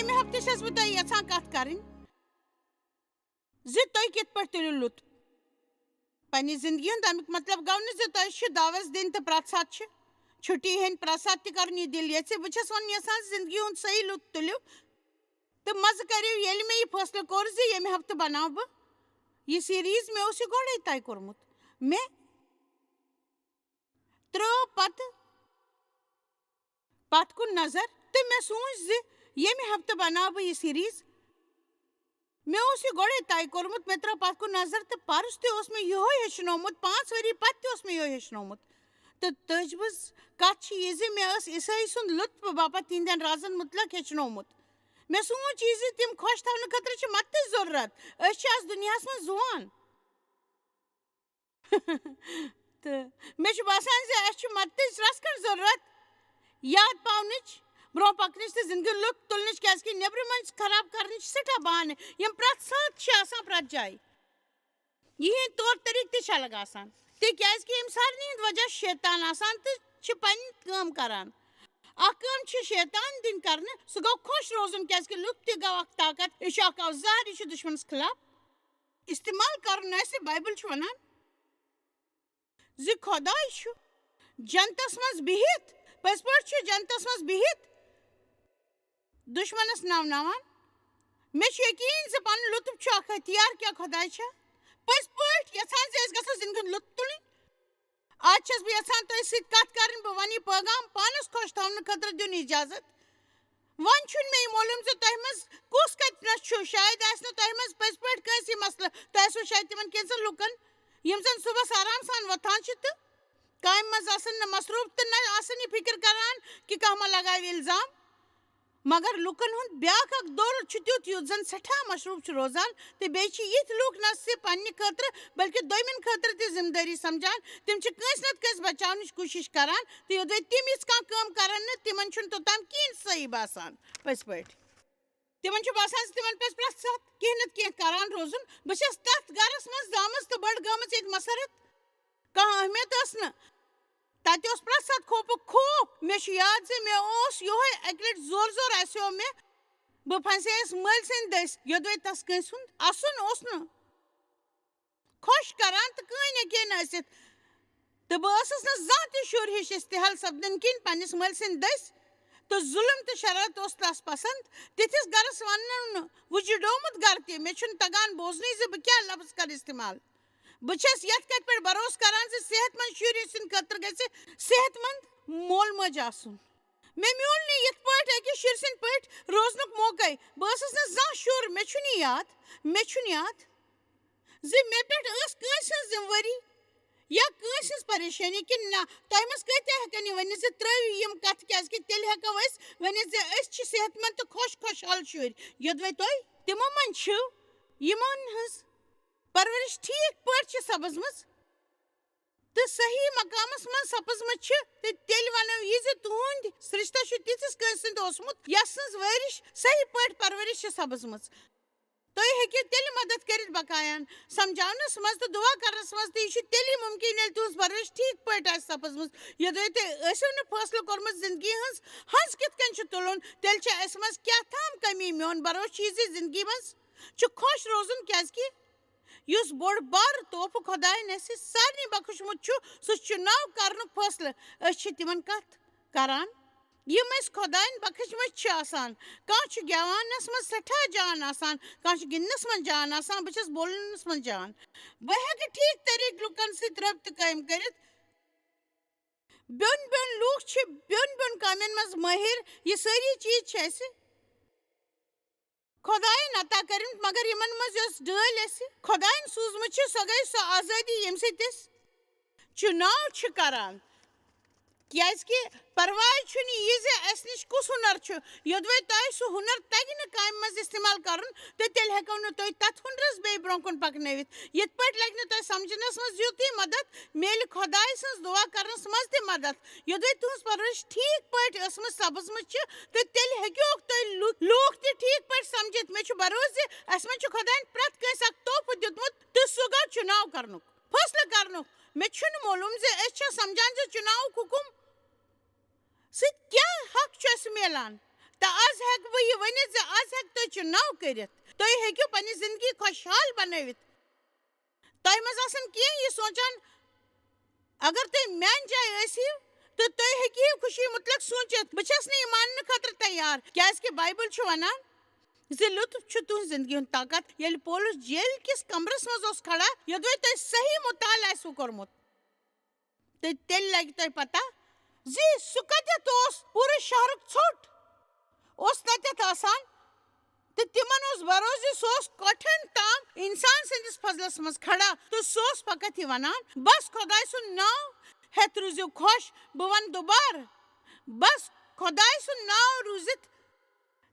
ییٚمہِ ہفتہٕ چھَس بہٕ تۄہہِ یژھان کتھ کَرٕنۍ زِ تُہۍ کِتھ پٲٹھۍ تُلِو لُطف پننہِ زندگی ہُنٛد امیُک مطلب گوٚو نہٕ زِ تۄہہِ چھِ دعوت دِنۍ تہٕ پرٛٮ۪تھ ساتہٕ چھِ چھُٹی ہٕنٛدۍ پرٛٮ۪تھ ساتہٕ تہِ کَرُن یہِ دِل یژھِ بہٕ چھَس وۄنۍ یژھان زندگی ہُنٛد صحیح لُطف تُلِو تہٕ مزٕ کٔرِو ییٚلہِ مےٚ یہِ فٲصلہٕ کوٚر زِ ییٚمہِ ہفتہٕ بناو بہٕ یہِ سیٖریٖز مےٚ اوس یہِ گۄڈَے طے کوٚرمُت مےٚ ترٛٲو پتھ کُن نظر تہٕ مےٚ سوٗنٛچ زِ ییٚمہِ ہفتہٕ بناو بہٕ یہِ سیٖریٖز مےٚ اوس یہِ گۄڈَے طے کوٚرمُت مےٚ ترٛٲو پتھ کُن نظر تہٕ پرُس تہِ اوس مےٚ یِہوے ہیٚچھنومُت 5 ؤری پتہٕ تہِ اوس مےٚ یِہوے ہیٚچھنومُت تہٕ تٔجوٕز کتھ چھِ یہِ زِ مےٚ ٲس عیسٲیی سُنٛد لُطف باپتھ تِہنٛدٮ۪ن رازن مُتعلق ہیٚچھنومُت مےٚ سوٗنٛچ یہِ زِ تِم خۄش تھاونہٕ خٲطرٕ چھِ مدتٕچ ضروٗرت أسۍ چھِ آز دُنیاہس منٛز زُوان تہٕ مےٚ چھُ باسان زِ اَسہِ چھُ مدتٕچ رژھ کھنٛڈ ضروٗرت یاد پاونٕچ برٛونٛہہ پکنٕچ تہٕ زندگی لُطف تُلنٕچ کیٛازِکہِ نیٚبرِمن خراب کرنٕچ سٮ۪ٹھاہ بہانہٕ یِم پرٛٮ۪تھ ساتہٕ چھِ آسان پرٛٮ۪تھ جایہِ یِہِنٛدۍ طور طریٖقہٕ تہِ چھِ الگ آسان تِکیٛازِکہِ یِم سارنٕے ہٕنٛدۍ وجہ شیطان آسان تہٕ چھِ پنٕنۍ کٲم کران اکھ کٲم چھِ شیطان دِنۍ کرنہٕ سُہ گوٚو خۄش روزُن کیٛازِکہِ لُطف تہِ گوٚو اکھ طاقت یہِ چھُ اکھ اوزار یہِ چھُ دُشمنس خٕلاف استعمال کرُن آسہِ بایبل چھُ ونان زِ خۄداے چھُ جنتس منٛز بِہِتھ پٔزۍ پٲٹھۍ چھُ جنتس منٛز بِہِتھ دُشمنس نوناوان مےٚ چھُ یقیٖن زِ پنُن لُطف چھُ اکھ ہتھیار کیٛاہ خۄداے چھا پٔزۍ پٲٹھۍ یژھان زِ أسۍ گژھو زندگی ہُنٛد لُطف تُلٕنۍ آز چھَس بہٕ یژھان تۄہہِ سۭتۍ کتھ کرٕنۍ بہٕ ونہٕ یہِ پٲغام پانس خۄش تھاونہٕ خٲطرٕ دیُن اِجازت وۄنۍ چھُنہٕ مےٚ یہِ معلوٗم زِ تۄہہِ منٛز کُس کتنس چھُ شاید آسہِ نہٕ تۄہہِ منٛز پٔزۍ پٲٹھۍ کٲنٛسہِ یہِ مسلہٕ تۄہہِ آسوٕ شاید تِمن کینٛژن لُکن یِم زن صُبحس آرام سان وۄتھان چھِ تہٕ کامہِ منٛز آسن نہٕ مصروٗف تہٕ نہ آسن یہِ فِکر کران کہِ کانٛہہ ما لگاوِ الزام مگر لُکن ہُنٛد بیٛاکھ اکھ دور چھُ تیُتھ یُتھ زن سٮ۪ٹھاہ مصروٗف چھُ روزان تہٕ بیٚیہِ چھِ یِتھۍ لُکھ نہ صرف پننہِ خٲطرٕ بلکہِ دوٚیمٮ۪ن خٲطرٕ تہِ ذمہٕ دٲری سمجھان تِم چھِ کٲنٛسہِ نتہٕ کٲنٛسہِ بچاونٕچ کوٗشش کران تہٕ یوٚدوے تِم یِژھ کانٛہہ کٲم کرن نہٕ تِمن چھُنہٕ توٚتام کِہیٖنۍ صحیح باسان پٔزۍ پٲٹھۍ تِمن چھُ باسان زِ تِمن پزِ پرٛٮ۪تھ ساتہٕ کینٛہہ نتہٕ کینٛہہ کران روزُن بہٕ چھَس تتھ گرس منٛز زامٕژ تہٕ بٔڑ گٔمٕژ ییٚتہِ مسرت کانٛہہ اہمیت ٲس نہٕ تتہِ اوس پرٛٮ۪تھ ساتہٕ خوفُک خوف مےٚ چھُ یاد زِ مےٚ اوس یِہوے اکہِ لٹہِ زور زور آسیو مےٚ بہٕ پھنسییَس مٲلۍ سٕنٛدۍ دٔسۍ یوٚدوے تس کٲنٛسہِ ہُنٛد اَسُن اوس نہٕ خۄش کران تہٕ کٕہٕنۍ ہیٚکہِ ہے نہٕ ٲسِتھ تہٕ بہٕ ٲسٕس نہٕ زانٛہہ تہِ شُر ہِش استحال سپدنہٕ کِنۍ پننِس مٲلۍ سٕنٛدۍ دٔسۍ تہٕ ظُلم تہٕ شرارت اوس تس پسنٛد تِتھِس گرس وننو نہٕ وُجڑومُت گرٕ تہِ مےٚ چھُنہٕ تگان بوزنٕے زِ بہٕ کیٛاہ لفظ کرٕ استعمال بہٕ چھَس یتھ کتھِ پٮ۪ٹھ بھروسہٕ کران زِ صحت منٛد شُرۍ سٕنٛدِ خٲطرٕ گژھِ صحت منٛد مول موج آسُن مےٚ میوٗل نہٕ یِتھ پٲٹھۍ أکِس شُرۍ سٕنٛدۍ پٲٹھۍ روزنُک موقعے بہٕ ٲسٕس نہٕ زانٛہہ شُر مےٚ چھُنہٕ یاد زِ مےٚ پٮ۪ٹھ ٲس کٲنٛسہِ ہٕنٛز ذمہٕ وٲری یا کٲنٛسہِ ہٕنٛز پریشٲنی کِنہٕ نہ تۄہہِ منٛز کۭتیاہ ہٮ۪کن یہِ ؤنِتھ زِ ترٲوِو یِم کتھٕ کیٛازِکہِ تیٚلہِ ہٮ۪کو أسۍ ؤنِتھ زِ أسۍ چھِ صحت منٛد تہٕ خۄشحال شُرۍ یوٚدوے تۄہہِ تِمو منٛز چھِو یِمن ہٕنٛز پرورِش ٹھیٖک پٲٹھۍ چھِ سپٕزمٕژ تہٕ صحیح مقامس منٛز سپٕزمٕژ چھِ تہٕ تیٚلہِ ونو یہِ زِ تُہُنٛد رِشتہٕ چھُ تِتھِس کٲنٛسہِ سۭتۍ اوسمُت یس سٕنٛز وٲرِش صحیح پٲٹھۍ پرورِش چھِ سپٕزمٕژ تُہۍ ہیٚکِو تیٚلہِ مدد کٔرِتھ بقاین سمجھاونس منٛز تہٕ دُعا کرنس منٛز تہٕ یہِ چھُ تیٚلی مُمکِن ییٚلہِ تُہنٛز پرورِش ٹھیٖک پٲٹھۍ آسہِ سپٕزمٕژ یوٚدوے تُہۍ ٲسِو نہٕ فٲصلہٕ کوٚرمُت زندگی ہٕنٛز ہنٛز کِتھ کٔنۍ چھُ تُلُن تیٚلہِ چھِ اَسہِ منٛز کیٛاہ تام کٔمی میون بروسہٕ چھُ یہِ زِ زندگی منٛز چھُ خۄش روزُن کیٛازِکہِ یُس بوٚڑ بارٕ طوفہٕ خۄدایَن اَسہِ سارنٕے بخشمُت چھُ سُہ چھُ چُناو کرنُک فٲصلہٕ أسۍ چھِ تِمن کتھ کران یِم أسۍ خۄدایَن بخشمٕتۍ چھِ آسان کانٛہہ چھُ گٮ۪ونس منٛز سٮ۪ٹھاہ جان آسان کانٛہہ چھُ گِنٛدنس منٛز جان آسان بہٕ چھَس بولنس منٛز جان بہٕ ہٮ۪کہٕ ٹھیٖک طریٖقہٕ لُکن سۭتۍ رٲبطہٕ قٲیِم کٔرِتھ بیوٚن بیوٚن لُکھ چھِ بیوٚن بیوٚن کامٮ۪ن منٛز مٲہِر یہِ سٲری چیٖز چھِ اَسہِ خۄدایَن عطا کٔرمٕتۍ مگر یِمن منٛز یۄس ڈٲلۍ اَسہِ خۄدایَن سوٗزمٕژ چھِ سۄ گٔے سۄ آزٲدی ییٚمہِ سۭتۍ أسۍ چُناو چھِ کران کیٛازِکہِ پرواے چھُنہٕ یہِ زِ اَسہِ نِش کُس ہُنر چھُ یوٚدوے تۄہہِ سُہ ہُنر تگہِ نہٕ کامہِ منٛز استعمال کرُن تہٕ تیٚلہِ ہٮ۪کو نہٕ تُہۍ تتھ ہُنرس بیٚیہِ برونٛہہ کُن پکنٲوِتھ یِتھ پٲٹھۍ لگہِ نہٕ تۄہہِ سمجھنس منٛز یُتُے مدد میلہِ خۄداے سٕنٛز دُعا کرنس منٛز تہِ مدد یوٚدوے تُہنٛز پرورِش ٹھیٖک پٲٹھۍ ٲسمٕژ سپٕزمٕژ چھِ تہٕ تیٚلہِ ہیٚکِوکھ تُہۍ لوٗکھ تہِ ٹھیٖک پٲٹھۍ سمجھِتھ مےٚ چھُ بروسہٕ زِ اَسہِ منٛز چھُ خۄدایَن پرٛٮ۪تھ کٲنٛسہِ اکھ طوفہٕ دیُتمُت تہٕ سُہ گوٚو چُناو کرنُک فٲصلہٕ کرنُک مےٚ چھُنہٕ معلوٗم زِ أسۍ چھا سمجھان زِ چُناوُک حُکُم سۭتۍ کیٛاہ حق چھُ اَسہِ میلان تو آز ہیک بہ یہ ونت ز آز ہیک تُہۍ چُناو کٔرِتھ تُہۍ ہیٚکِو پننہِ زندگی خۄشحال بنٲوِتھ تۄہہِ منٛز آسن کینٛہہ یہِ سونٛچان اگر تُہۍ میانہِ جایہِ ٲسِو تہٕ تُہۍ ہیٚکِو خوشی متعلق سوٗنٛچِتھ بہٕ چھَس نہٕ یہِ ماننہٕ خٲطرٕ تیار کیٛازِکہِ بایبل چھُ وَنان زِ لُطف چھُ تُہنٛز زندگی ہُنٛد طاقت ییٚلہِ پولس جیل کِس کمرس منٛز اوس کھڑا یوٚدوے تۄہہِ صحیح مُطالعہٕ آسِوٕ کوٚرمُت تہٕ تیٚلہِ لگہِ تۄہہِ پتہ زِ سُہ کتٮ۪تھ اوس پوٗرٕ شہرُک ژھوٚٹ اوس تتٮ۪تھ آسان تہٕ تِمن اوس بروسہٕ زِ سُہ اوس کوٹھٮ۪ن تام انسان سٕنٛدِس فضلس منٛز کھڑا تہٕ سُہ اوس فقط یہِ ونان بس خۄداے سُنٛد ناو ہٮ۪تھ روٗزِو خۄش بہٕ ونہٕ دُبارٕ بس خۄداے سُنٛد ناو روٗزِتھ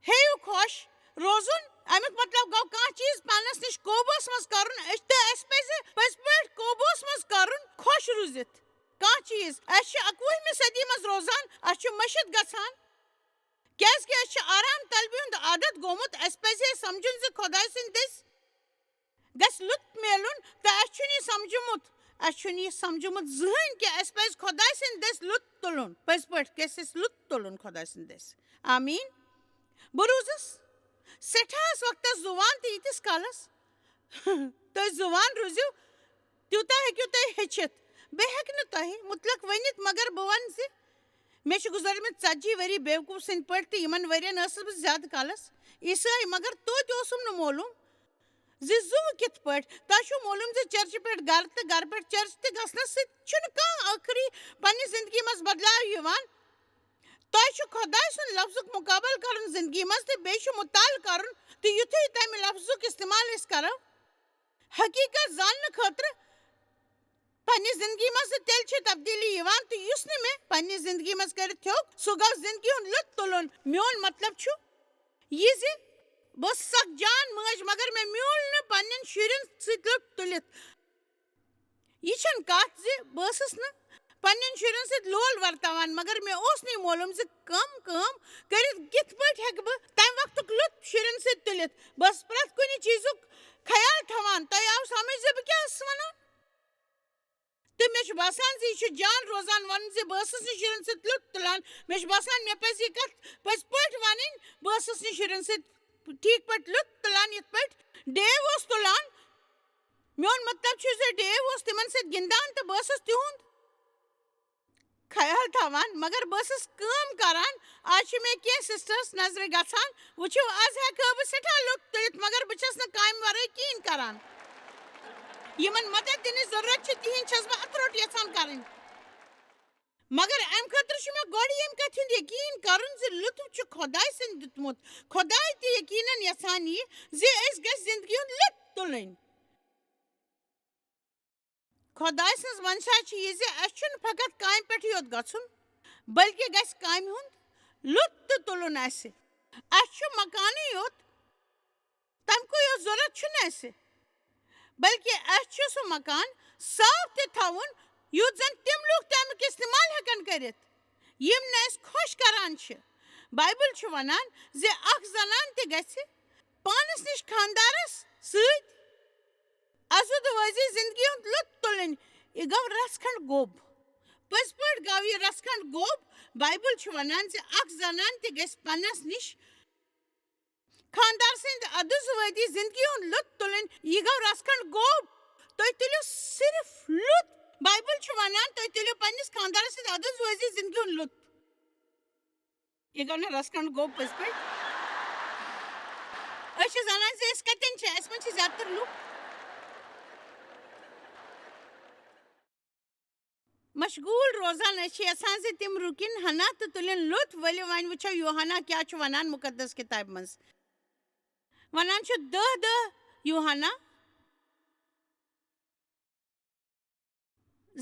ہیٚیِو خۄش روزُن امیُک مطلب گوٚو کانٛہہ چیٖز پانس نِش قوبوٗوس منٛز کرُن تہٕ اَسہِ پزِ پٔزۍ پٲٹھۍ قوبوٗوس منٛز کرُن خۄش روٗزِتھ کانٛہہ چیٖز أسۍ چھِ 21ہمہِ صدی منٛز روزان اَسہِ چھُ مٔشِتھ گژھان کیٛازِکہِ أسۍ چھِ آرام طلبی ہُنٛد عادت گوٚمُت اَسہِ پزِ ہے سمجُن زِ خۄداے سٕنٛدۍ دٔسۍ گژھِ لُطف میلُن تہٕ اَسہِ چھُنہٕ یہِ سمجھومُت زٕہٕنۍ کہِ اَسہِ پزِ خۄداے سٕنٛدۍ دٔسۍ لُطف تُلُن پٔزۍ پٲٹھۍ گژھِ اَسہِ لُطف تُلُن خۄداے سٕنٛدۍ دٔسۍ آمیٖن بہٕ روٗزٕس سٮ۪ٹھاہس وقتس زُوان تہٕ ییٖتِس کالس تُہۍ زُوان روٗزِو تیوٗتاہ ہیٚکِو تُہۍ ہیٚچھِتھ بیٚیہِ ہیٚکہِ نہٕ تۄہہِ مُتعلق ؤنِتھ مگر بہٕ وَنہٕ زِ مےٚ چھِ گُزٲرمٕتۍ 40 ؤری بیوقوٗف سٕنٛدۍ پٲٹھۍ تہٕ یِمن ؤرین ٲسٕس بہٕ زیادٕ کالس عیٖسٲے مگر توتہِ اوسُم نہٕ معلوٗم زِ زُوٕ کِتھ پٲٹھۍ تۄہہِ چھُو معلوٗم زِ چرچہِ پٮ۪ٹھ گرٕ تہٕ گرٕ پٮ۪ٹھ چرچ تہِ گژھنس سۭتۍ چھُنہٕ کانٛہہ ٲخری پننہِ زندگی منٛز بدلاو یِوان تۄہہِ چھُ خۄداے سُنٛد لفظُک مُقابل کرُن زندگی منٛز تہٕ بیٚیہِ چھُ مُطالعہٕ کرُن تہٕ یُتھُے تمہِ لفظُک استعمال أسۍ کرو حقیٖقت زاننہٕ خٲطرٕ پننہِ زندگی منٛز تہٕ تیٚلہِ چھِ تبدیٖلی یِوان تہٕ یُس نہٕ مےٚ پننہِ زندگی منٛز کٔرِتھ ہیوٚک سُہ گوٚو زندگی ہُنٛد لُطف تُلُن میون مطلب چھُ یہِ زِ بہٕ ٲسٕس اکھ جان موج مگر مےٚ میوٗل نہٕ پننٮ۪ن شُرٮ۪ن سۭتۍ لُطف تُلِتھ یہِ چھنہٕ کتھ زِ بہٕ ٲسٕس نہٕ پننٮ۪ن شُرٮ۪ن سۭتۍ لول ورتاوان مگر مےٚ اوس نہٕ یہِ معلوٗم زِ کٲم کٔرِتھ کِتھ پٲٹھۍ ہٮ۪کہٕ بہٕ تمہِ وقتُک لُطف شُرٮ۪ن سۭتۍ تُلِتھ بہٕ ٲسٕس پرٛٮ۪تھ کُنہِ چیٖزُک خیال تھاوان تۄہہِ آو سمجھ زِ بہٕ کیٛاہ ٲسٕس ونان تہٕ مےٚ چھُ باسان زِ یہِ چھُ جان روزان وَنُن زِ بہٕ ٲسٕس نہٕ شُرٮ۪ن سۭتۍ لُطف تُلان مےٚ چھُ باسان مےٚ پزِ یہِ کتھ پٔزۍ پٲٹھۍ وَنٕنۍ بہٕ ٲسٕس نہٕ شُرٮ۪ن سۭتۍ ٹھیٖک پٲٹھۍ لُطف تُلان یِتھ پٲٹھۍ ڈیو اوس تُلان میون مطلب چھُ زِ ڈیو اوس تِمن سۭتۍ گِنٛدان تہٕ بہٕ ٲسٕس تِہُنٛد خیال تھاوان مگر بہٕ ٲسٕس کٲم کران آز چھِ مےٚ کینٛہہ سسٹٲرٕس نظرِ گژھان وٕچھِو آز ہٮ۪کہٕ ہا بہٕ سٮ۪ٹھاہ لُطف تُلِتھ مگر بہٕ چھس نہٕ کامہِ ورٲے کِہیٖنۍ کران یِمن مدد دِنٕچ ضروٗرت چھِ تِہنٛدۍ چھس بہٕ اَتھٕ روٚٹ یژھان کرٕنۍ مگر امہِ خٲطرٕ چھُ مےٚ گۄڈٕ ییٚمہِ کتھِ ہُنٛد یقیٖن کرُن زِ لُطف چھُ خۄداے سٕنٛدۍ دیُتمُت خۄداے تہِ یقیٖنن یژھان یہِ زِ أسۍ گژھِ زندگی ہُنٛد لُطف تُلٕنۍ خۄداے سٕنٛز منشا چھِ یہِ زِ اَسہِ چھُنہٕ فقط کامہِ پٮ۪ٹھٕے یوت گژھُن بٔلکہِ گژھِ کامہِ ہُنٛد لُطف تہِ تُلُن اَسہِ چھُ مکانٕے یوت تَمکُے یوت ضوٚرتھ چھُنہٕ اَسہِ بلکہِ اَسہِ چھُ سُہ مکان صاف تہِ تھاوُن یُتھ زن تِم لُکھ تَمیُک استعمال ہٮ۪کن کٔرِتھ یِم نہٕ أسۍ خۄش کران چھِ بایبل چھُ وَنان زِ اکھ زنان تہِ گژھِ پانس نِش خانٛدارس سۭتۍ ازُدوٲزی زندگی ہُنٛد لُطف تُلٕنۍ یہِ گوٚو رژھ کھنٛڈ گوٚب پٔزۍ پٲٹھۍ گوٚو یہِ رژھ کھنٛڈ گوٚب بایبل چھُ وَنان زِ اکھ زنان تہِ گژھِ پننس نِش خانٛدار سٕنٛدِ ادُزوٲدی زندگی ہُنٛد لُطف تُلٕنۍ یہِ گوٚو رژھ کھنٛڈ گوٚب تُہۍ تُلِو صرف لُطف بایبل چھُ وَنان تُہۍ تُلِو پننِس خانٛدارس سۭتۍ ادُزوٲزی زندگی ہُنٛد لُطف یہِ گوٚو نہٕ رژھ کھنٛڈ گوٚب پٔزۍ پٲٹھۍ أسۍ چھِ زانان زِ أسۍ کتٮ۪ن چھِ اَسہِ منٛز چھِ زیادٕ تر لُکھ مشغوٗل روزان أسۍ چھِ یژھان زِ تِم رُکِنۍ ہنا تہٕ تُلِنۍ لُطف ؤلِو وۄنۍ وٕچھو یوہانا کیٛاہ چھُ وَنان مُقدس کِتابہِ منٛز وَنان چھُ 10 یوہانا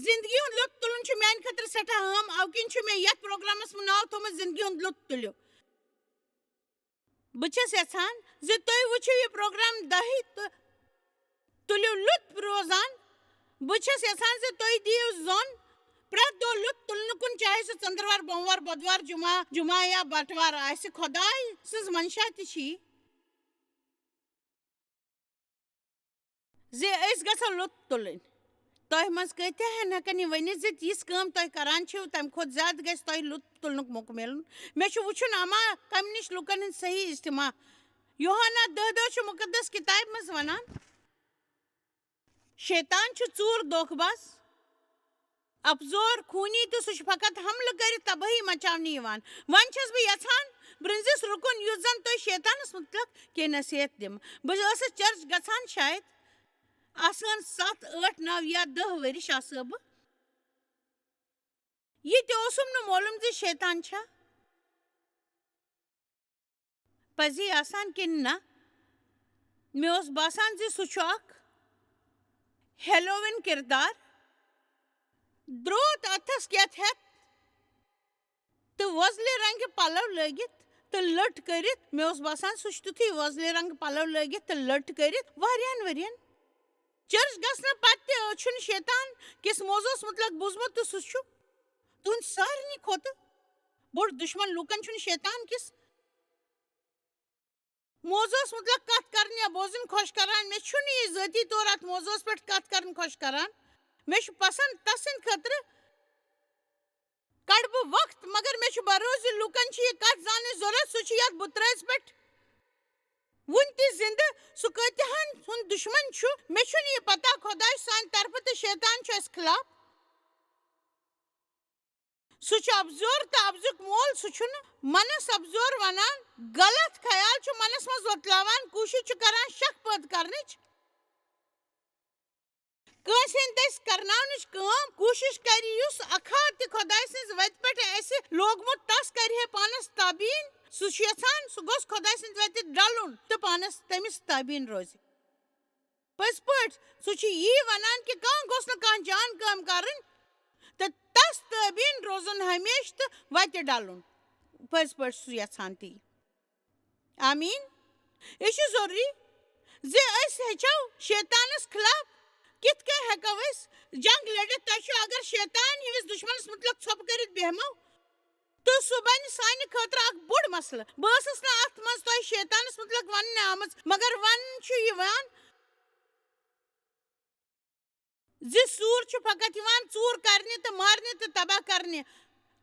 زندگی ہُنٛد لُطف تُلُن چھُ میانہِ خٲطرٕ سٮ۪ٹھاہ اہم اَوٕ کِنۍ چھُ مےٚ یتھ پروگرامس منٛز ناو تھوٚومُت زندگی ہُنٛد لُطف تُلِو بہٕ چھَس یژھان زِ تُہۍ وٕچھِو یہِ پروگرام دۄہے تہٕ تُلِو لُطف روزان بہٕ چھَس یژھان زِ تُہۍ دِیِو زوٚن پرٛٮ۪تھ دۄہ لُطف تُلنہٕ کُن چاہے سُہ ژٔنٛدٕروار بوموار بۄدوار جُمعہ یا بٹوار آسہِ خۄداے سٕنٛز منشا تہِ چھِ یہِ زِ أسۍ گژھو لُطف تُلٕنۍ تۄہہِ منٛز کۭتیاہ ہٮ۪ن ہٮ۪کن یہِ ؤنِتھ زِ یِژھ کٲم تۄہہِ کران چھِو تَمہِ کھۄتہٕ زیادٕ گژھِ تۄہہِ لُطف تُلنُک موقعہٕ مِلُن مےٚ چھُ وٕچھُن اما کمہِ نِش لُکن ہٕنٛدۍ صحیح اجتماع یوہانا 10 چھُ مُقدس کِتابہِ منٛز وَنان شیطان چھُ ژوٗر دھوکہٕ باز افزور خوٗنی تہٕ سُہ چھُ فقط حملہٕ کٔرِتھ تبٲہی مچاونہِ یِوان وۄنۍ چھَس بہٕ یژھان برٛونٛزِس رُکُن یُس زن تۄہہِ شیطانس مُتعلق کینٛہہ نصیحت دِمہٕ بہٕ ٲسٕس چرچ گژھان شاید آسان 7 8 9 یا 10 ؤرِش آسہٕ بہٕ یہِ تہِ اوسُم نہٕ معلوٗم زِ شیطان چھا پزی آسان کِنہٕ نہ مےٚ اوس باسان زِ سُہ چھُ اکھ ہیلووِن کِردار درٛوت اَتھس کیٚتھ ہٮ۪تھ تہٕ وۄزلہِ رنٛگہِ پلو لٲگِتھ تہٕ لٔٹ کٔرِتھ مےٚ اوس باسان سُہ چھُ تِتھُے وۄزلہِ رنٛگہٕ پلو لٲگِتھ تہٕ لٔٹ کٔرِتھ واریاہن ؤرین چرچ گژھنہٕ پتہٕ تہِ چھُنہٕ شیطان کِس موضوٗعس مُتعلق بوٗزمُت تہٕ سُہ چھُ تُہنٛد سارنٕے کھۄتہٕ بوٚڑ دُشمن لوٗکن چھُنہٕ شیطان کِس موضوٗعس مُتعلق کتھ کرٕنۍ یا بوزٕنۍ خۄش کران مےٚ چھُنہٕ یہِ ذٲتی طور اتھ موضوٗعس پٮ۪ٹھ کتھ کرٕنۍ خۄش کران مےٚ چھُ پسنٛد تس سٕنٛدِ خٲطرٕ کڑٕ بہٕ وقت مگر مےٚ چھُ بروسہٕ زِ لوٗکن چھِ یہِ کتھ زاننٕچ ضروٗرت سُہ چھُ یتھ بُترٲژ پٮ۪ٹھ وُنہِ تہِ زِندٕ سُہ کۭتیاہن ہُنٛد دُشمن چھُ مےٚ چھُنہٕ یہِ پتہ خۄداے چھُ سانہِ طرفہٕ تہٕ شیطان چھُ اسہِ خٕلاف سُہ چھُ افزور تہٕ افزُک مول سُہ چھُنہٕ منس افزور ونان غلط خیال چھُ منس منٛز وۄتلاوان کوٗشش چھُ کران شک پٲدٕ کرنٕچ کٲنٛسہِ ہٕنٛدۍ دٔسۍ کرناونٕچ کٲم کوٗشش کرِ یُس اکھاد تہِ خۄداے سٕنٛزِ وتہِ پٮ۪ٹھ آسہِ لوگمُت تس کرِ ہے پانس تابیٖن سُہ چھُ یژھان سُہ گوٚژھ خۄداے سٕنٛدِ وتہِ ڈلُن تہٕ پانس تٔمِس تابیٖن روزِ پٔزۍ پٲٹھۍ سُہ چھُ یی ونان کہِ کانٛہہ گوٚژھ نہٕ کانٛہہ جان کٲم کرٕنۍ تہٕ تس تٲبیٖن روزُن ہمیشہٕ تہٕ وتہِ ڈلُن پٔزۍ پٲٹھۍ چھُ سُہ یژھان تی آمیٖن یہِ چھُ ضروٗری زِ أسۍ ہیٚچھو شیطانس خٕلاف کِتھ کٔنۍ ہٮ۪کو أسۍ جنگ لٔڑِتھ تۄہہِ چھُ اگر شیطان ہِوِس دُشمنس مُتعلق ژھۄپہٕ کٔرِتھ بیہمو تہٕ سُہ بنہِ سانہِ خٲطرٕ اکھ بوٚڑ مسلہٕ بہٕ ٲسٕس نہٕ اتھ منٛز تۄہہِ شیطانس مُتعلق وننہٕ آمٕژ مگر وننہٕ چھُ یِوان زِ ژوٗر چھُ فقط یِوان ژوٗر کرنہِ تہٕ مارنہِ تہٕ تباہ کرنہِ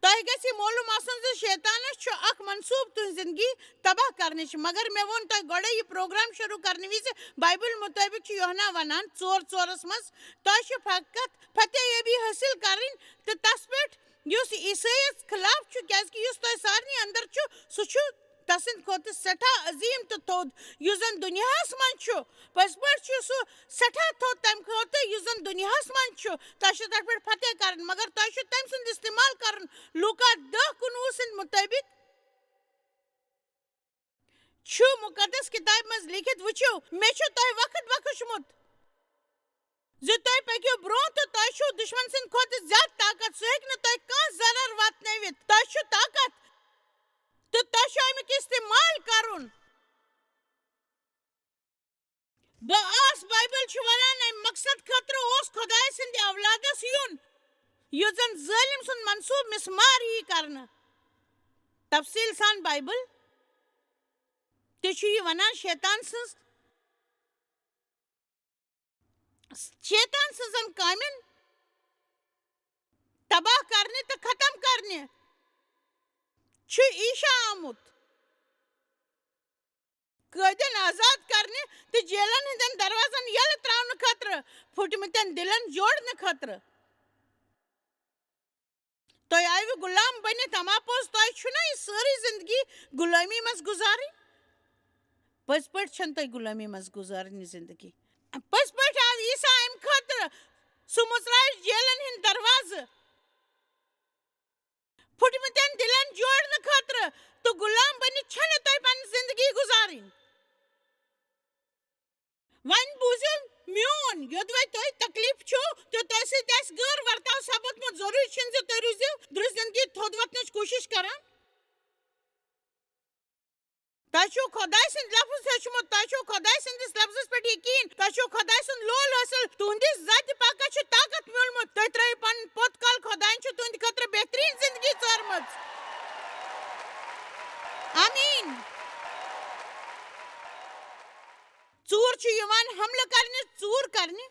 تۄہہِ گژھِ یہِ معلوٗم آسُن زِ شیطانس چھُ اکھ منصوٗبہٕ تُہنٛزِ زندگی تباہ کرنٕچ مگر مےٚ ووٚن تۄہہِ گۄڈے یہِ پروگرام شروٗع کرنہٕ وِزِ بایبٕل مُطٲبق چھُ یوہنا ونان 4:4 منٛز تۄہہِ چھُ فقط فتح یٲبی حٲصِل کرٕنۍ تہٕ تس پٮ۪ٹھ یُس عیسٲیس خٕلاف چھُ کیازِ یُس تۄہہِ سارنٕے انٛدر چھُ سُہ چھُ تس سٕنٛدِ کھۄتہٕ سٮ۪ٹھاہ عظیٖم تہٕ تھوٚد یُس زن دُنیاہس منٛز چھُ پٔزۍ پٲٹھۍ چھُ سُہ سٮ۪ٹھاہ تھوٚد تمہِ کھۄتہٕ یُس زن دُنیاہس منٛز چھُ تۄہہِ چھُ تتھ پٮ۪ٹھ فتح کرٕنۍ مگر تۄہہِ چھُ تٔمۍ سُنٛد استعمال کرُن لوٗکا 10:19 سٕنٛدِ مُطٲبق چھُ مُقدس کِتابہِ منٛز لیٖکھِتھ وٕچھِو مےٚ چھُ تۄہہِ وقت بخشمُت زِ تُہۍ پٔکِو برٛونٛہہ تہٕ تۄہہِ چھُو دُشمن سٕنٛدِ کھۄتہٕ زیادٕ طاقت سُہ ہیٚکہِ نہٕ تۄہہِ کانٛہہ ضرر واتنٲوِتھ تۄہہِ چھُ طاقت تہٕ تۄہہِ چھُ امیُک استعمال کرُن بہٕ آس بایبل چھُ ونان امہِ مقصد خٲطرٕ اوس خۄداے سٕنٛدِ اولادس یُن یُس زن ظٲلِم سُنٛد منصوٗبہٕ مِسمار یی کرنہٕ تفصیٖل سان بایبل تہِ چھُ یہِ ونان شیطان سٕنٛزن کامٮ۪ن تباہ کرنہِ تہٕ ختم کرنہِ چھُ عیٖشا آمُت قٲدٮ۪ن آزاد کرنہِ تہٕ جیلن ہٕنٛدٮ۪ن دروازن یلہٕ تراونہٕ خٲطرٕ پھُٹمٕتٮ۪ن دِلن جوڑنہٕ خٲطرٕ تۄہہِ آیوٕ غلام بٔنِتھ اما پوٚز تۄہہِ چھُنہ یہِ سٲرٕے زندگی غلٲمی منٛز گُزارٕنۍ پٔزۍ پٲٹھۍ چھنہٕ تۄہہِ غلٲمی منٛز گُزارٕنۍ یہِ زندگی پٔزۍ پٲٹھۍ آو عیٖسا امہِ خٲطرٕ سُہ مُژرایہِ جیلن ہٕنٛدۍ دروازٕ پھُٹمٕتٮ۪ن دِلن جوڑنہٕ خٲطرٕ تہٕ غلام بٔنِتھ چھنہٕ تۄہہِ پنٕنۍ زندگی گُزارٕنۍ وۄنۍ بوٗزِو میون یوٚدوے تۄہہِ تکلیٖف چھُو تہٕ تۄہہِ سۭتۍ آسہِ غٲر ورتاو سپُدمُت ضروٗری چھُنہٕ زِ تُہۍ روٗزِو درٛوٚج زندگی تھوٚد وۄتھنٕچ کوٗشش کران تۄہہِ چھُو خۄداے سٕنٛدۍ لفظ ہیوٚچھمُت تۄہہِ چھُو خۄداے سٕنٛدِس لفظس پٮ۪ٹھ یقیٖن تۄہہِ چھُو خۄداے سُنٛد لول حٲصِل تُہنٛدِس ذاتِ پاکس چھُ طاقت میوٗلمُت تُہۍ ترٲیِو پنُن پوٚت کال خۄدایَن چھُ تُہنٛدِ خٲطرٕ بہتریٖن زندگی ژٲرمٕژ آمیٖن ژوٗر چھُ یِوان حملہٕ کرنہِ ژوٗر کرنہِ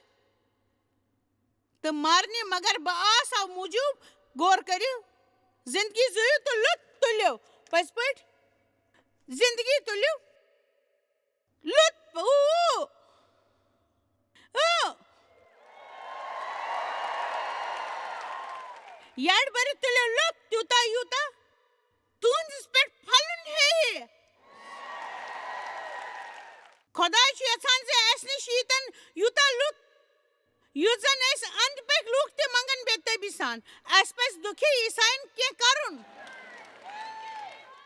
تو مارنی مگر باس آو موجوب غور کریو زندگی زیو تو لط تلیو پس پٹ زندگی تلیو لط یار بر تلیو لط تیوتا یوتا تونس پٹ پھلن ہے خدا چھ یژھان زِ اَسہِ نِش ییٖتن یوٗتاہ لُط یُتھ زن أسۍ أنٛدۍ پٔکۍ لُکھ تہِ منٛگن بے تٲبی سان اَسہِ پَزِ دُکھی عیٖساین کینٛہہ کرُن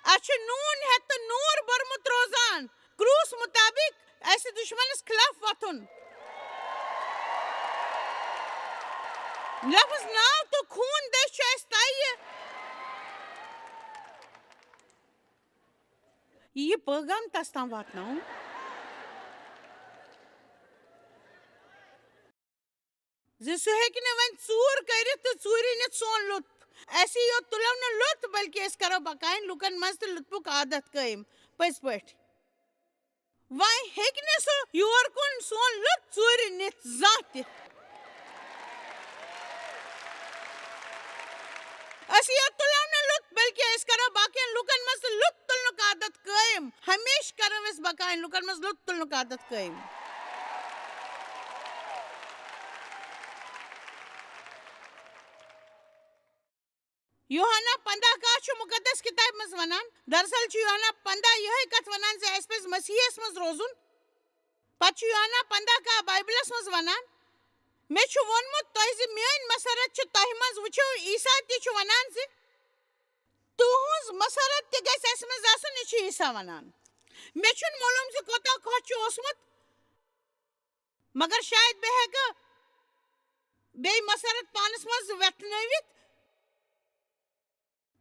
اَسہِ چھُ نوٗن ہٮ۪تھ تہٕ نوٗر بوٚرمُت روزان کروٗس مُطابق اَسہِ دُشمنس خلاف وۄتھُن لفظ ناو تہٕ خوٗن دٔسۍ چھُ اَسہِ تایہِ یہِ پٲغام تس تام واتناوُن زِ سُہ ہیٚکہِ نہٕ وۄنۍ ژوٗر کٔرِتھ تہٕ ژوٗرِ نِتھ سون لُطف اَسی یوت تُلو نہٕ لُط بلکہِ أسۍ کرو بقاین لُکن منٛز تہِ لُطفُک عادت قٲیِم پٔزۍ پٲٹھۍ وۄنۍ ہیٚکہِ نہٕ سُہ یور کُن سون لُط ژوٗرِ نِتھ زانٛہہ تہِ أسی یوت تُلو نہٕ لُط بلکہِ أسۍ کرو باقین لُکن منٛز تہِ لُط تُلنُک عادت قٲیِم ہمیشہٕ کرو أسۍ بقاین لُکن منٛز لُط تُلنُک عادت قٲیِم یوحنا 15 کتھ چھُ مُقدس کِتابہِ منٛز ونان دراصل چھُ یوحنا 15 یِہے کتھ ونان زِ اَسہِ پَزِ مسیحس منٛز روزُن پتہٕ چھُ یوحنا 15 کہہ بایبلس منٛز ونان مےٚ چھُ ووٚنمُت تۄہہِ زِ میٲنۍ مسرت چھِ تۄہہِ منٛز وٕچھو عیٖسا تہِ چھُ ونان زِ تُہنٛز مسرت تہِ گژھِ اَسہِ منٛز آسُن یہِ چھُ عیٖسا ونان مےٚ چھُنہٕ معلوٗم زِ کوتاہ خۄش چھُ اوسمُت مگر شاید بہٕ ہٮ۪کہٕ بیٚیہِ مسرت پانس منٛز وٮ۪تھنٲوِتھ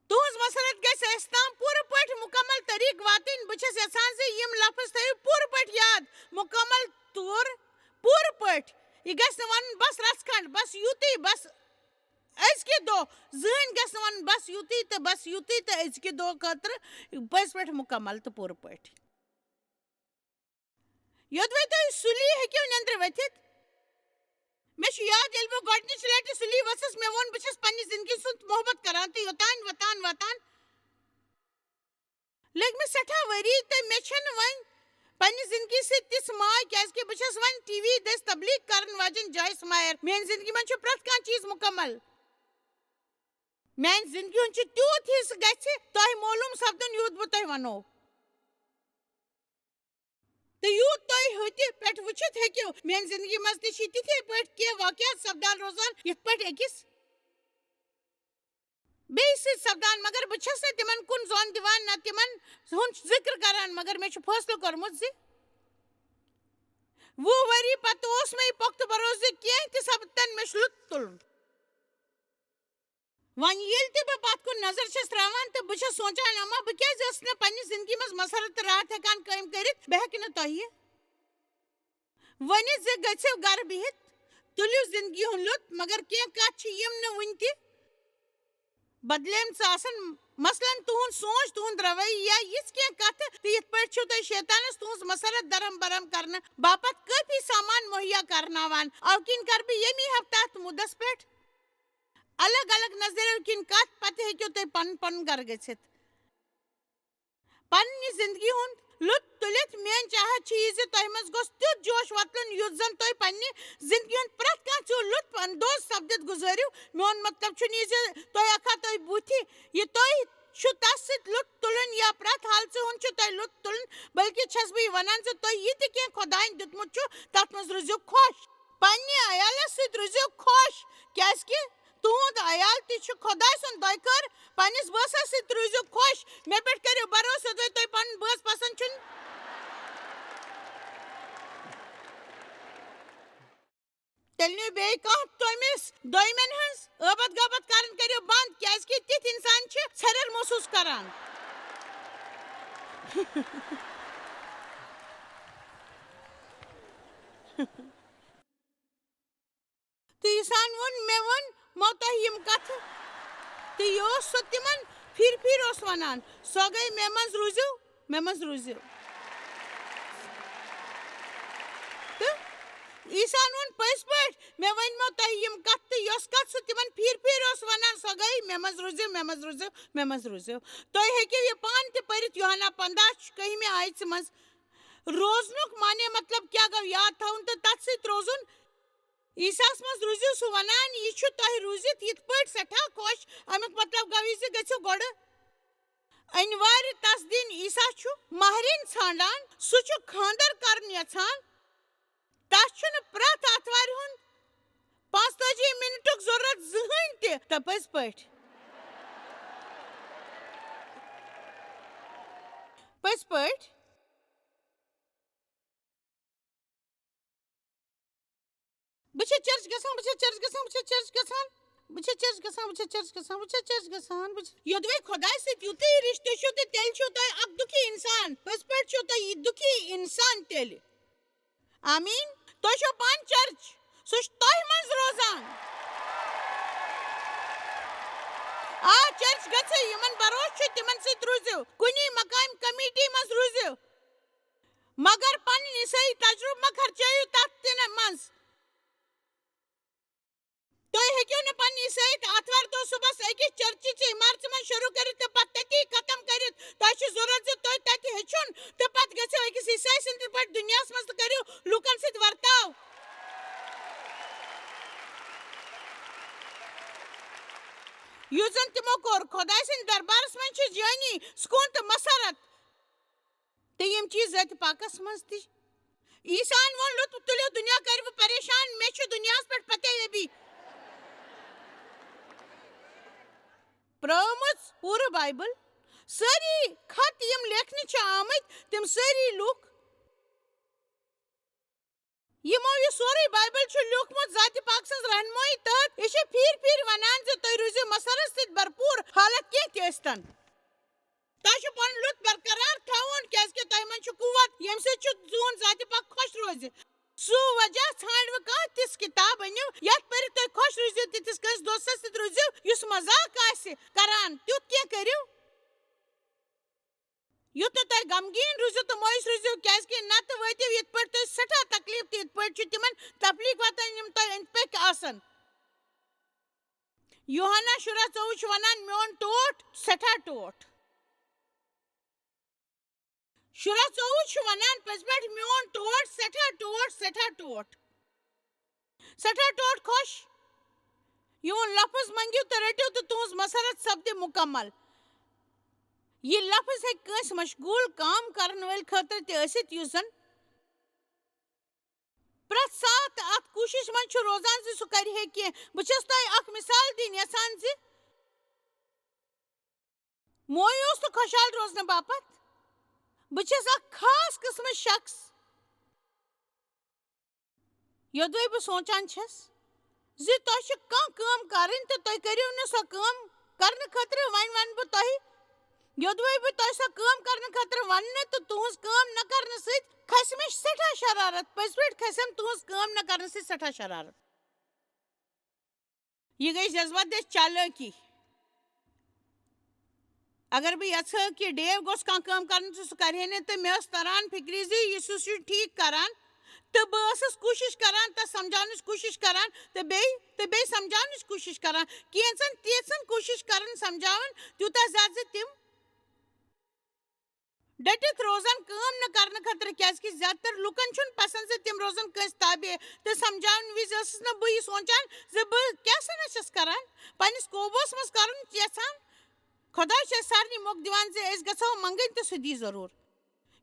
تُہنٛز مسرت گژھِ اَسہِ تام پوٗرٕ پٲٹھۍ مُکمل طریٖقہٕ واتٕنۍ بہٕ چھس یژھان زِ یِم لفظ تھٲیِو پوٗرٕ پٲٹھۍ یاد مُکمل طور پوٗرٕ پٲٹھۍ یہِ گژھِ نہٕ وَنُن بس رژھ کھنٛڈ بس یوٗتٕے بس أزکہِ دۄہ زٕہٕنۍ گژھِ نہٕ وَنُن بس یوٗتٕے تہٕ أزکہِ دۄہ خٲطرٕ پٔزۍ پٲٹھۍ مُکمل تہٕ پوٗرٕ پٲٹھۍ یوٚدوَے تُہۍ سُلی ہیٚکِو نیٚنٛدرِ ؤتھِتھ مےٚ چھُ یاد ییٚلہِ بہٕ گۄڈنِچ لٹہِ سُلی ؤژھٕس مےٚ ووٚن بہٕ چھس پننہِ زندگی سُنٛد محبت کران تہٕ یوٚتانۍ واتان لٔگۍ مےٚ سٮ۪ٹھاہ ؤری تہٕ مےٚ چھنہٕ وۄنۍ پننہِ زندگی سۭتۍ تِژھ ماے کیازکہِ بہٕ چھس وۄنۍ ٹی وی دٔسۍ تبلیغ کرن واجٮ۪ن جایس مایر میانہِ زندگی منٛز چھُ پرٛٮ۪تھ کانٛہہ چیٖز مُکمل میانہِ زندگی ہُنٛد چھُ تیوٗت حصہٕ گژھِ تۄہہِ معلوٗم سپدُن یوٗت بہٕ تۄہہِ ونو تہٕ یوٗت تُہۍ ہُتہِ پٮ۪ٹھ وٕچھِتھ ہیٚکِو میانہِ زندگی منٛز تہِ چھِ تِتھے پٲٹھۍ کینٛہہ واقعات سپدان روزان یِتھ پٲٹھۍ أکِس بیٚیِس سۭتۍ سپدان مگر بہٕ چھس نہٕ تِمن کُن زوٚن دِوان نہ تِمن ہُنٛد ذِکر کران مگر مےٚ چھُ فٲصلہٕ کوٚرمُت زِ 20 ؤری پتہٕ اوس مےٚ یہِ پۄختہٕ بروسہٕ زِ کینٛہہ تہِ سپدتن مےٚ چھُ لُط تُلُن وۄنۍ ییٚلہِ تہِ بہٕ پتھ کُن نظر چھس تراوان تہٕ بہٕ چھس سونٛچان اما بہٕ کیازِ ٲسٕس نہٕ پننہِ زندگی منٛز مسرت تہٕ راحت ہٮ۪کان قٲیِم کٔرِتھ بہٕ ہٮ۪کہٕ نہٕ تۄہہِ ؤنِتھ زِ گٔژھِو گرٕ بِہِتھ تُلِو زندگی ہُنٛد لُط مگر کینٛہہ کتھٕ چھِ یِم نہٕ وُنہِ تہِ بدلیمژٕ آسان مثلاً تُہُنٛد سونٛچ تُہُنٛد رویہِ یا یِژھ کینٛہہ کتھٕ تہٕ یِتھ پٲٹھۍ چھِو تُہۍ شیطانس تُہنٛز مسرت درہم برہم کرنہٕ باپتھ کٲفی سامان مہیا کرناوان اَوٕ کِنۍ کرٕ بہٕ ییٚمی ہفتہٕ اتھ مُدس پٮ۪ٹھ الگ الگ نظریو کِنۍ کتھ پتہٕ ہیٚکِو تُہۍ پنُن پنُن گرٕ گٔژھِتھ پننہِ زندگی ہُنٛد لُط تُلِتھ میٲنۍ چاہت چھِ یہِ زِ تۄہہِ منٛز گوٚژھ تیُتھ جوش وۄتلُن یُتھ زن تُہۍ پننہِ زندگی ہُنٛد پرٛٮ۪تھ کانٛہہ ژوٚر لُطف اندوز سپدِتھ گُزٲرِو میون مطلب چھُنہٕ یہِ زِ تۄہہِ آکھا تُہۍ بُتھِ یہِ تۄہہِ چھُ تس سۭتۍ لُط تُلُن یا پرٛٮ۪تھ حالژٕ ہُنٛد چھُ تۄہہِ لُط تُلُن بلکہِ چھس بہٕ یہِ ونان زِ تۄہہِ یہِ تہِ کینٛہہ خۄدایَن دیُتمُت چھُ تتھ منٛز روٗزِو خۄش پننہِ عیالس سۭتۍ روٗزِو خۄش کیازکہِ تُہُنٛد عیال تہِ چھُ خۄداے سُنٛد دۄیہِ پننِس بٲژس سۭتۍ روٗزِو خۄش مےٚ پٮ۪ٹھ کٔرِو بروسہٕ یوٚدوَے تۄہہِ پنُن بٲژ پسنٛد چھُنہٕ تیٚلہِ نِیِو بیٚیہِ کانٛہہ تٔمِس دۄیمٮ۪ن ہٕنٛز ٲبت غٲبت کرٕنۍ کٔرِو بنٛد کیازکہِ تِتھۍ انسان چھِ ژھریر محسوٗس کران تہٕ عیٖساین ووٚن مےٚ ووٚنمو تۄہہِ یِم کتھٕ تہٕ یہِ اوس سُہ تِمن پھِرِ پھِرِ اوس ونان سۄ گٔے مےٚ منٛز روٗزِو تہٕ عیسان وون پٔزۍ پٲٹھۍ مےٚ ؤنمو تۄہہِ یِم کتھ تہٕ یۄس کتھ سُہ تِمن پھِرِ پھِرِ اوس ونان سۄ گٔے مےٚ منٛز روٗزِو مےٚ منٛز روٗزِو مےٚ منٛز روٗزِو تُہۍ ہیٚکِو یہِ پانہٕ تہِ پٔرِتھ یوحنا 15 آیژِ منٛز روزنُک معنی مطلب کیٛاہ گوٚو یاد تھاوُن تہٕ تتھ سۭتۍ روزُن عیساہس منٛز روٗزِو سُہ ونان یہِ چھُ تۄہہِ روٗزِتھ یِتھ پٲٹھۍ سٮ۪ٹھاہ خۄش امیُک مطلب گوٚو یہِ زِ گٔژھِو گۄڈٕ أنۍ وارِ تس دِنۍ عیسا چھُ مہرِنۍ ژھانڈان سُہ چھُ خانٛدر کرُن یژھان تس چھُنہٕ پرٛٮ۪تھ آتھوارِ ہُنٛد 45 مِنٹُک ضروٗرت زٕہٕنۍ تہِ تہٕ پٔزۍ پٲٹھۍ بہٕ چھَس چرچ گژھان یوٚدوے خۄداے سۭتۍ یوٗتاہ یہِ رِشتہٕ چھُ تہٕ تیٚلہِ چھُو تۄہہِ اکھ دُکھی اِنسان پٔزۍ پٲٹھۍ چھُو تۄہہِ یہِ دُکھی اِنسان تیٚلہِ آمیٖن تۄہہِ چھو پانہٕ چرچ سُہ چھُ تۄہہِ منٛز روزان آ چرچ گژھِو یِمن بروسہٕ چھُ تِمن سۭتۍ روٗزِو کُنی مقامہِ کمیٹی منٛز روٗزِو مگر پنٕنۍ عیسٲیی تجرُبہٕ مہ خرچٲیِو تتھ تہِ منٛز تُہۍ ہیٚکِو نہٕ پنٕنۍ عیسٲیت آتھوارِ دۄہ صُبحس أکِس چرچِچہِ عمارژِ منٛز شروٗع کٔرِتھ تہٕ پتہٕ تٔتی ختم کٔرِتھ تۄہہِ چھُ ضروٗرت زِ تُہۍ تتہِ ہیٚچھُن تہٕ پتہٕ گٔژھِو أکِس عیسٲے سٕنٛدۍ پٲٹھۍ دُنیاہس منٛز تہٕ کٔرِو لوٗکن سۭتۍ ورتاو یُس زن تِمو کوٚر خۄداے سٕنٛدِ دربارس منٛز چھِ جٲنی سکوٗن تہٕ مسرت تہٕ یِم چیٖز ذاتِ پاکس منٛز تہِ عیساہن ووٚن لُطف تُلِو دُنیا کَرِوٕ پریشان مےٚ چھُ دُنیاہس پٮ۪ٹھ فتح یٲبی پرٛٲومٕژ پوٗرٕ بایبل سٲری خط یِم لیکھنہٕ چھِ آمٕتۍ تِم سٲری لُکھ یِمو یہِ سورُے بایبل چھُ لیوٗکھمُت ذاتِ پاک سٕنٛز رہنمٲیی تحت یہِ چھِ پھِرِ پھِرِ ونان زِ تُہۍ روٗزِو مسرت سۭتۍ بھرپوٗر حالت کینٛہہ تہِ ٲسۍتن تۄہہِ چھُ پنُن لُط برقرار تھاوُن کیٛازِ کہِ تۄہہِ منٛز چھُ قوت ییٚمہِ سۭتۍ چھُ چون ذاتِ پاک خۄش روزِ سُہ وجہ ژھانٛڈوٕ کانٛہہ تِژھ کِتاب أنِو یتھ پٔرِتھ تُہۍ خۄش روٗزِو تِتھِس کٲنٛسہِ دوستس سۭتۍ روٗزِو یُس مذاق آسہِ کران تیُتھ کینٛہہ کٔرِو یُتھ نہٕ تۄہہِ غمگیٖن روٗزِو تہٕ مایوٗس روٗزِو کیٛازِ نتہٕ وٲتِو یِتھ پٲٹھۍ تُہۍ سٮ۪ٹھاہ تکلیٖف تہٕ یِتھ پٲٹھۍ چھُ تِمن تکلیٖف واتان یِم تۄہہِ أنٛدۍ پٔکۍ آسن یوحنا 14:24 چھُ ونان میون ٹوٹھ سٮ۪ٹھاہ ٹوٹھ 14:24 چھُ ونان پٔزۍ پٲٹھۍ میون ٹوٹھ سٮ۪ٹھاہ ٹوٹھ سٮ۪ٹھاہ ٹوٹھ سٮ۪ٹھاہ ٹوٹھ خۄش یِہُنٛد لفظ منٛگِو تہٕ رٔٹِو تہٕ تُہنٛز مسرت سپدِ مُکمل یہِ لفظ ہیٚکہِ کٲنٛسہِ مشغوٗل کام کرن وٲلۍ خٲطرٕ تہِ ٲسِتھ یُس زن پرٛٮ۪تھ ساتہٕ اتھ کوٗشش منٛز چھُ روزان زِ سُہ کرِ ہے کینٛہہ بہٕ چھس تۄہہِ اکھ مثال دِنۍ یژھان زِ مویوٗس تہٕ خۄشحال روزنہٕ باپتھ بہٕ چھس اکھ خاص قٕسمٕچ شخص یوٚدوے بہٕ سونٛچان چھس زِ تۄہہِ چھِ کانٛہہ کٲم کرٕنۍ تہٕ تُہۍ کٔرِو نہٕ سۄ کٲم کرنہٕ خٲطرٕ وۄنۍ ونہٕ بہٕ تۄہہِ یوٚدوے بہٕ تۄہہِ سۄ کٲم کرنہٕ خٲطرٕ وننہٕ تہٕ تُہنٛز کٲم نہ کرنہٕ سۭتۍ کھسہِ مےٚ سٮ۪ٹھاہ شرارت پٔزۍ پٲٹھۍ کھسٮ۪م تُہنٛز کٲم نہ کرنہٕ سۭتۍ سٮ۪ٹھاہ شرارت یہِ گٔے جذبات دٔسۍ چالٲکی اگر بہٕ یژھٕ ہا کہِ ڈیو گوٚژھ کانٛہہ کٲم کرُن تہٕ سُہ کرِہے نہٕ تہٕ مےٚ ٲس تران فِکرِ زِ یہِ سُہ چھُ ٹھیٖک کران تہٕ بہٕ ٲسٕس کوٗشش کران تس سمجاونٕچ کوٗشش کران تہٕ بیٚیہِ سمجاونٕچ کوٗشش کران کینٛژن تیٖژن کوٗشش کران سمجاوٕنۍ تیوٗتاہ زیادٕ زِ تِم ڈٔٹِتھ روزن کٲم نہٕ کرنہٕ خٲطرٕ کیٛازِ کہِ زیادٕ تر لُکن چھُنہٕ پسنٛد زِ تِم روزن کٲنٛسہِ تابع تہٕ سمجاونہٕ وِزِ ٲسٕس نہٕ بہٕ یہِ سونٛچان زِ بہٕ کیٛاہ سنا چھس کران پننِس قوبوٗوس منٛز کرُن یژھان خۄداے چھُ اسہِ سارنٕے موقعہٕ دِوان زِ أسۍ گژھو منگٕنۍ تہٕ سُہ دی ضروٗر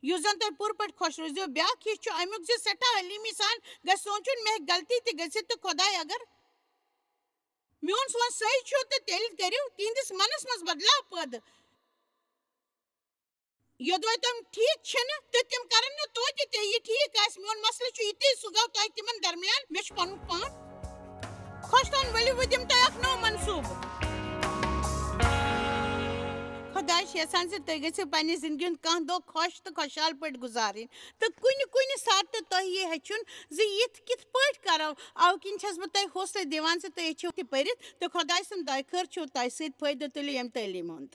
یُس زن تُہۍ پوٗرٕ پٲٹھۍ خۄش روٗزِو بیٛاکھ حِصہٕ چھُ امیُک زِ سٮ۪ٹھاہ حلیٖمی سان گژھِ سونٛچُن مےٚ ہیٚکہِ غلطی تہِ گٔژھِتھ تہٕ خۄداے اگر میون سونٛچ صحیح چھُ تہٕ تیٚلہِ کٔرِو تِہنٛدِس منس منٛز بدلاو پٲدٕ یوٚدوے تِم ٹھیٖک چھِنہٕ تہٕ تِم کرن نہٕ توتہِ تہِ یہِ ٹھیٖک آسہِ میون مسلہٕ چھُ یِتی سُہ گوٚو تۄہہِ تِمن درمیان مےٚ چھُ پنُن پان خۄش تھاوُن ؤلِو بہٕ دِمہٕ تۄہہِ اکھ نوٚو منصوٗبہٕ خۄداے چھُ یژھان زِ تُہۍ گٔژھِو پننہِ زندگی ہُنٛد کانٛہہ دۄہ خۄش تہٕ خۄشحال پٲٹھۍ گُزارٕنۍ تہٕ کُنہِ ساتہٕ تۄہہِ یہِ ہیٚچھُن زِ یِتھ کِتھ پٲٹھۍ کرو اَوٕ کِنۍ چھس بہٕ تۄہہِ حوصلہٕ دِوان زِ تُہۍ ہیٚچھِو تہِ پٔرِتھ تہٕ خۄداے سُنٛد دۄیہِ خٲر چھُو تۄہہِ سۭتۍ فٲیدٕ تُلِو ییٚمہِ تعلیٖم ہُنٛد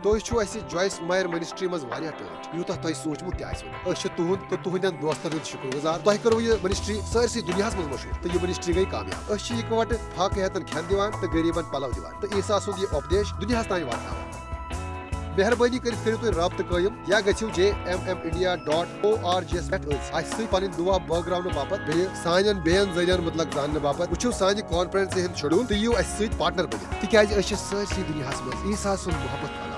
تُہۍ چھِو اَسہِ جویس مایر منسٹری منٛز واریاہ ٹٲٹھۍ یوٗتاہ تۄہہِ سوٗنٛچمُت تہِ آسِوٕ نہٕ. أسۍ چھِ تُہُنٛد تہٕ تُہنٛدٮ۪ن دوستن ہٕنٛدۍ شُکر گُزار. تۄہہِ کٔروٕ یہِ منسٹری سٲرسٕے دُنیاہس منٛز مشہوٗر تہٕ یہِ منسٹری گٔیہِ کامیاب. أسۍ چھِ یِکوَٹہٕ فاقہٕ ہٮ۪تن کھٮ۪ن دِوان تہٕ غریٖبن پَلو دِوان تہٕ عیٖسا سُنٛد یہِ اُپدیش دُنیاہس تانۍ واتناوان. مہربٲنی کٔرِتھ کٔرِو تُہۍ رٲبطہٕ قٲیِم یا گٔژھِو jmmindia.org یَس پٮ۪ٹھ اَسہِ سۭتۍ پنٕنۍ دُعا بٲگراونہٕ باپتھ بیٚیہِ سانٮ۪ن بیٚین ذٔریعن مُتعلق زاننہٕ باپتھ وٕچھِو سانہِ کانفرنسہِ ہُنٛد شیڈوٗل تہٕ یِیِو اَسہِ سۭتۍ پارٹنر بٔنِتھ تِکیازِ أسۍ چھِ سٲرسٕے دُنیاہس منٛز عیٖسا سُنٛد محبت پھٔہلاوان.